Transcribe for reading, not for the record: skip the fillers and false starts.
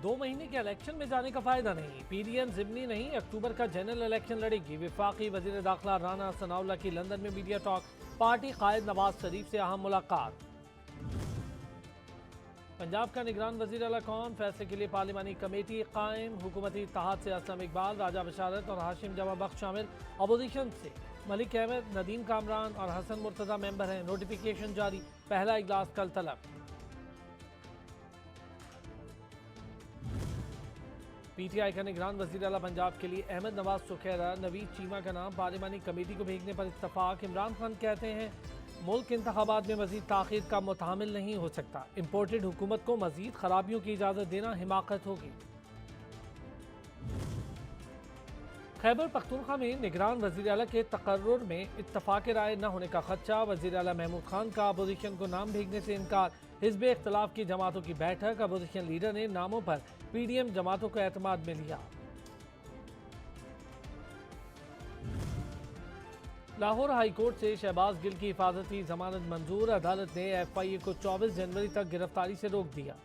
2 महीने के इलेक्शन में जाने का फायदा नहीं। पीडीएम जिमनी नहीं, अक्टूबर का जनरल इलेक्शन लड़ेगी। वफाकी वजीर दाखिला राना सनाउल्लाह की लंदन में मीडिया टॉक। पार्टी कायद नवाज शरीफ से अहम मुलाकात। पंजाब का निगरान वजीर आला कौन, फैसले के लिए पार्लिमानी कमेटी कायम। हुकूमती इत्तेहाद से असलम इकबाल, राजा बशारत और हाशिम जमा बख्श शामिल। अपोजिशन से मलिक अहमद, नदीम कामरान और हसन मुर्तजा मेंबर हैं। नोटिफिकेशन जारी, पहला इजलास कल तलब। पीटीआई का निगरान वजीर आला पंजाब के लिए अहमद नवाज सुखैरा, नवीद चीमा का नाम पार्लिमानी कमेटी को भेजने पर इत्तफाक। इमरान खान कहते हैं मुल्क इंतखाबात में मजीद ताखीर का मुतामिल नहीं हो सकता। इम्पोर्टेड हुकूमत को मजीद खराबियों की इजाज़त देना हिमाकत होगी। खैबर पख्तूनख्वा में निगरान वजीर आला के तकर्रुर में इत्तफाक राय न होने का खदशा। वजीर आला महमूद खान का अपोजिशन को नाम भेजने से इनकार। हिज़्ब इख्तिलाफ की जमातों की बैठक, अपोजिशन लीडर ने नामों पर पीडीएम जमातों को एतमाद में लिया। लाहौर हाई कोर्ट से शहबाज गिल की हिफाजती जमानत मंजूर। अदालत ने एफआईए को 24 जनवरी तक गिरफ्तारी से रोक दिया।